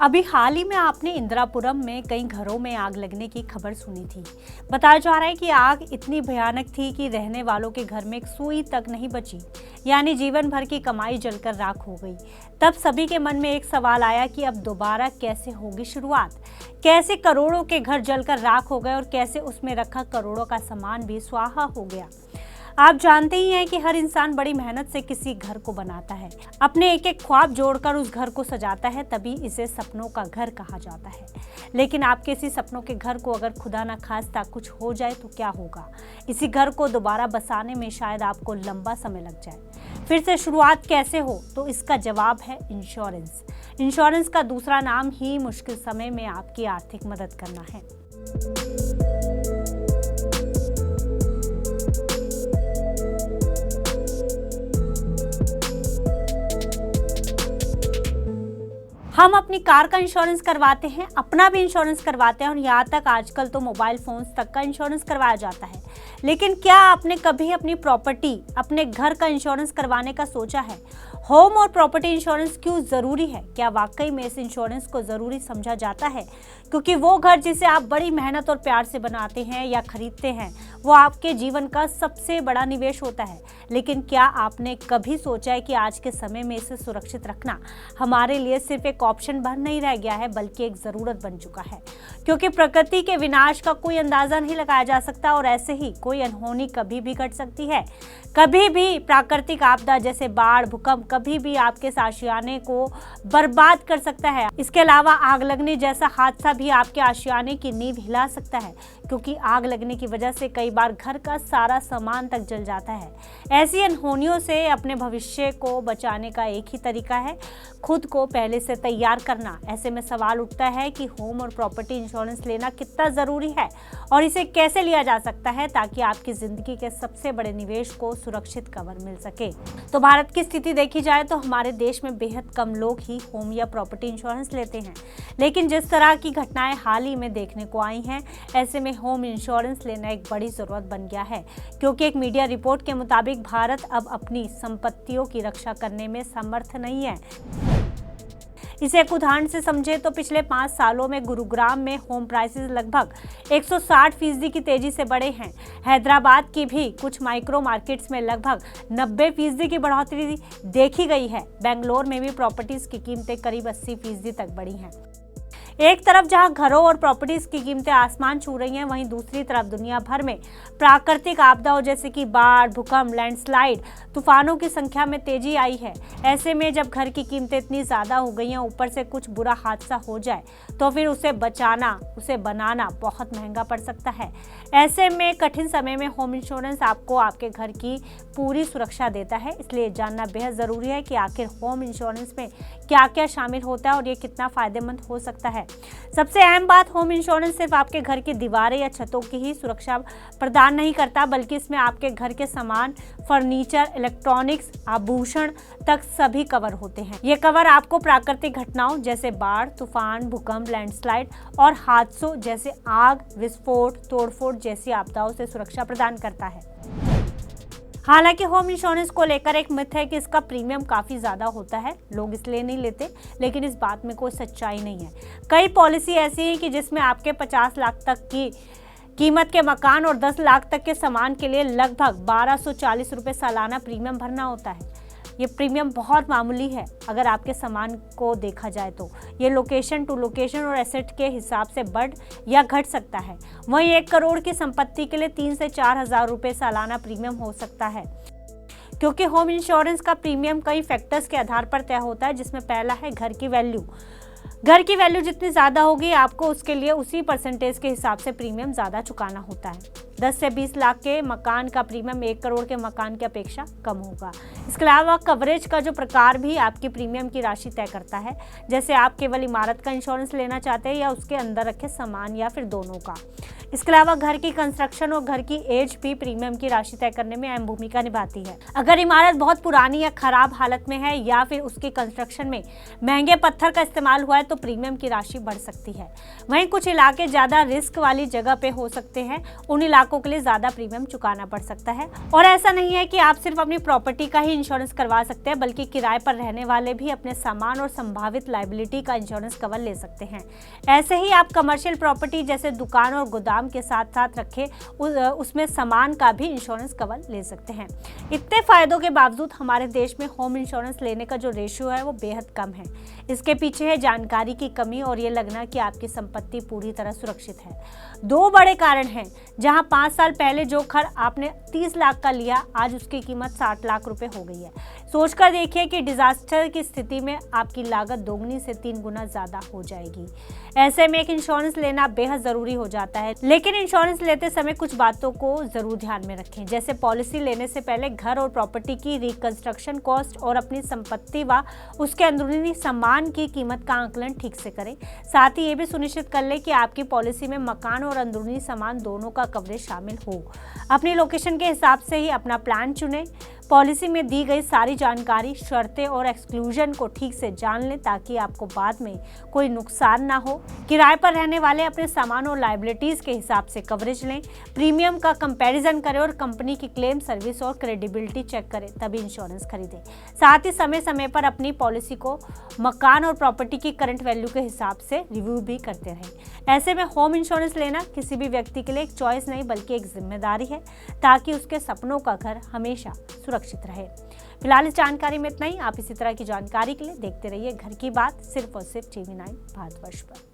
अभी हाल ही में आपने इंदिरापुरम में कई घरों में आग लगने की खबर सुनी थी। बताया जा रहा है कि आग इतनी भयानक थी कि रहने वालों के घर में एक सुई तक नहीं बची, यानी जीवन भर की कमाई जलकर राख हो गई। तब सभी के मन में एक सवाल आया कि अब दोबारा कैसे होगी शुरुआत। कैसे करोड़ों के घर जलकर राख हो गए और कैसे उसमें रखा करोड़ों का सामान भी स्वाहा हो गया। आप जानते ही हैं कि हर इंसान बड़ी मेहनत से किसी घर को बनाता है, अपने एक एक ख्वाब जोड़कर उस घर को सजाता है, तभी इसे सपनों का घर कहा जाता है। लेकिन आपके इसी सपनों के घर को अगर खुदा न खास्ता कुछ हो जाए तो क्या होगा। इसी घर को दोबारा बसाने में शायद आपको लंबा समय लग जाए। फिर से शुरुआत कैसे हो, तो इसका जवाब है इंश्योरेंस। इंश्योरेंस का दूसरा नाम ही मुश्किल समय में आपकी आर्थिक मदद करना है। हम अपनी कार का इंश्योरेंस करवाते हैं, अपना भी इंश्योरेंस करवाते हैं और यहाँ तक आजकल तो मोबाइल फोन्स तक का इंश्योरेंस करवाया जाता है। लेकिन क्या आपने कभी अपनी प्रॉपर्टी, अपने घर का इंश्योरेंस करवाने का सोचा है? होम और प्रॉपर्टी इंश्योरेंस क्यों ज़रूरी है? क्या वाकई में इस इंश्योरेंस को ज़रूरी समझा जाता है? क्योंकि वो घर जिसे आप बड़ी मेहनत और प्यार से बनाते हैं या खरीदते हैं, वो आपके जीवन का सबसे बड़ा निवेश होता है। लेकिन क्या आपने कभी सोचा है कि आज के समय में इसे सुरक्षित रखना हमारे लिए सिर्फ एक ऑप्शन बन नहीं रह गया है, बल्कि एक ज़रूरत बन चुका है। क्योंकि प्रकृति के विनाश का कोई अंदाज़ा नहीं लगाया जा सकता और ऐसे ही कोई अनहोनी कभी भी घट सकती है। कभी भी प्राकृतिक आपदा जैसे बाढ़, भूकंप कभी भी आपके आशियाने को बर्बाद कर सकता है। इसके अलावा आग लगने जैसा हादसा भी आपके आशियाने की नींव हिला सकता है, क्योंकि आग लगने की वजह से कई बार घर का सारा सामान तक जल जाता है। ऐसी अनहोनियों से अपने भविष्य को बचाने का एक ही तरीका है, खुद को पहले से तैयार करना। ऐसे में सवाल उठता है कि होम और प्रॉपर्टी इंश्योरेंस लेना कितना ज़रूरी है और इसे कैसे लिया जा सकता है ताकि आपकी ज़िंदगी के सबसे बड़े निवेश को सुरक्षित कवर मिल सके। तो भारत की स्थिति देखी जाए तो हमारे देश में बेहद कम लोग ही होम या प्रॉपर्टी इंश्योरेंस लेते हैं। लेकिन जिस तरह की घटनाएं हाल ही में देखने को आई हैं, ऐसे में होम इंश्योरेंस लेना एक बड़ी ज़रूरत बन गया है। क्योंकि एक मीडिया रिपोर्ट के मुताबिक भारत अब अपनी संपत्तियों की रक्षा करने में समर्थ नहीं है। इसे एक उदाहरण से समझे तो पिछले 5 सालों में गुरुग्राम में होम प्राइसेस लगभग 160% की तेजी से बढ़े हैं। हैदराबाद की भी कुछ माइक्रो मार्केट्स में लगभग 90% की बढ़ोतरी देखी गई है। बेंगलोर में भी प्रॉपर्टीज की कीमतें करीब 80% तक बढ़ी हैं। एक तरफ जहां घरों और प्रॉपर्टीज की कीमतें आसमान छू रही हैं, वहीं दूसरी तरफ दुनिया भर में प्राकृतिक आपदाओं जैसे कि बाढ़, भूकंप, लैंडस्लाइड, तूफानों की संख्या में तेजी आई है। ऐसे में जब घर की कीमतें इतनी ज़्यादा हो गई हैं, ऊपर से कुछ बुरा हादसा हो जाए तो फिर उसे बचाना, उसे बनाना बहुत महंगा पड़ सकता है। ऐसे में कठिन समय में होम इंश्योरेंस आपको आपके घर की पूरी सुरक्षा देता है। इसलिए जानना बेहद ज़रूरी है कि आखिर होम इंश्योरेंस में क्या क्या शामिल होता है और ये कितना फ़ायदेमंद हो सकता है। सबसे अहम बात, होम इंश्योरेंस सिर्फ आपके घर की दीवारें या छतों की ही सुरक्षा प्रदान नहीं करता, बल्कि इसमें आपके घर के सामान, फर्नीचर, इलेक्ट्रॉनिक्स, आभूषण तक सभी कवर होते हैं। ये कवर आपको प्राकृतिक घटनाओं जैसे बाढ़, तूफान, भूकंप, लैंडस्लाइड और हादसों जैसे आग, विस्फोट, तोड़फोड़ जैसी आपदाओं से सुरक्षा प्रदान करता है। हालांकि होम इंश्योरेंस को लेकर एक मिथ है कि इसका प्रीमियम काफ़ी ज़्यादा होता है, लोग इसलिए नहीं लेते, लेकिन इस बात में कोई सच्चाई नहीं है। कई पॉलिसी ऐसी हैं कि जिसमें आपके 50 लाख तक की कीमत के मकान और 10 लाख तक के सामान के लिए लगभग 1240 रुपये सालाना प्रीमियम भरना होता है। ये प्रीमियम बहुत मामूली है अगर आपके सामान को देखा जाए तो। ये लोकेशन टू लोकेशन और एसेट के हिसाब से बढ़ या घट सकता है। वहीं 1 करोड़ की संपत्ति के लिए 3 से 4 हज़ार रुपये सालाना प्रीमियम हो सकता है। क्योंकि होम इंश्योरेंस का प्रीमियम कई फैक्टर्स के आधार पर तय होता है, जिसमें पहला है घर की वैल्यू। घर की वैल्यू जितनी ज़्यादा होगी, आपको उसके लिए उसी परसेंटेज के हिसाब से प्रीमियम ज़्यादा चुकाना होता है। 10 से 20 लाख के मकान का प्रीमियम 1 करोड़ के मकान की अपेक्षा कम होगा। इसके अलावा कवरेज का जो प्रकार भी आपकी प्रीमियम की राशि तय करता है। जैसे आप केवल इमारत का इंश्योरेंस लेना चाहते हैं या उसके अंदर रखे सामान या फिर दोनों का। इसके अलावा घर की कंस्ट्रक्शन और घर की एज भी प्रीमियम की राशि तय करने में अहम भूमिका निभाती है। अगर इमारत बहुत पुरानी या खराब हालत में है या फिर उसकी कंस्ट्रक्शन में महंगे पत्थर का इस्तेमाल हुआ है तो प्रीमियम की राशि बढ़ सकती है। वहीं कुछ इलाके ज्यादा रिस्क वाली जगह पे हो सकते हैं, उन इलाकों के लिए ज्यादा प्रीमियम चुकाना पड़ सकता है। और ऐसा नहीं है कि आप सिर्फ अपनी प्रॉपर्टी का ही इंश्योरेंस करवा सकते हैं, बल्कि किराए पर रहने वाले भी अपने सामान और संभावित लायबिलिटी का इंश्योरेंस कवर ले सकते हैं। ऐसे ही आप कमर्शियल प्रॉपर्टी जैसे दुकान और गोदाम के साथ साथ रखे उसमें सामान का भी इंश्योरेंस कवर ले सकते हैं। इतने फायदों के बावजूद हमारे देश में होम इंश्योरेंस लेने का जो रेशियो है वो बेहद कम है। इसके पीछे है जानकारी की कमी और ये लगना कि आपकी संपत्ति पूरी तरह सुरक्षित है। दो बड़े कारण हैं। जहां 5 साल पहले जो घर आपने 30 लाख का लिया, आज उसकी कीमत 60 लाख रुपए हो गई है। सोचकर देखिए कि डिजास्टर की स्थिति में आपकी लागत दोगुनी से 3 गुना ज्यादा हो जाएगी। ऐसे में एक इंश्योरेंस लेना बेहद जरूरी हो जाता है। लेकिन इंश्योरेंस लेते समय कुछ बातों को जरूर ध्यान में रखें, जैसे पॉलिसी लेने से पहले घर और प्रॉपर्टी की रिकंस्ट्रक्शन कॉस्ट और अपनी संपत्ति व उसके अंदरूनी सामान की कीमत का आकलन ठीक से करें। साथ ही ये भी सुनिश्चित कर लें कि आपकी पॉलिसी में मकान और अंदरूनी सामान दोनों का कवरेज शामिल हो। अपनी लोकेशन के हिसाब से ही अपना प्लान चुनें। पॉलिसी में दी गई सारी जानकारी, शर्तें और एक्सक्लूजन को ठीक से जान लें ताकि आपको बाद में कोई नुकसान ना हो। किराए पर रहने वाले अपने सामान और लायबिलिटीज के हिसाब से कवरेज लें। प्रीमियम का कंपैरिजन करें और कंपनी की क्लेम सर्विस और क्रेडिबिलिटी चेक करें, तभी इंश्योरेंस खरीदें। साथ ही समय समय पर अपनी पॉलिसी को मकान और प्रॉपर्टी की करंट वैल्यू के हिसाब से रिव्यू भी करते रहें। ऐसे में होम इंश्योरेंस लेना किसी भी व्यक्ति के लिए एक चॉइस नहीं बल्कि एक जिम्मेदारी है, ताकि उसके सपनों का घर हमेशा सुरक्षित रहे। फिलहाल इस जानकारी में इतना ही। आप इसी तरह की जानकारी के लिए देखते रहिए घर की बात, सिर्फ और सिर्फ TV9 भारतवर्ष पर।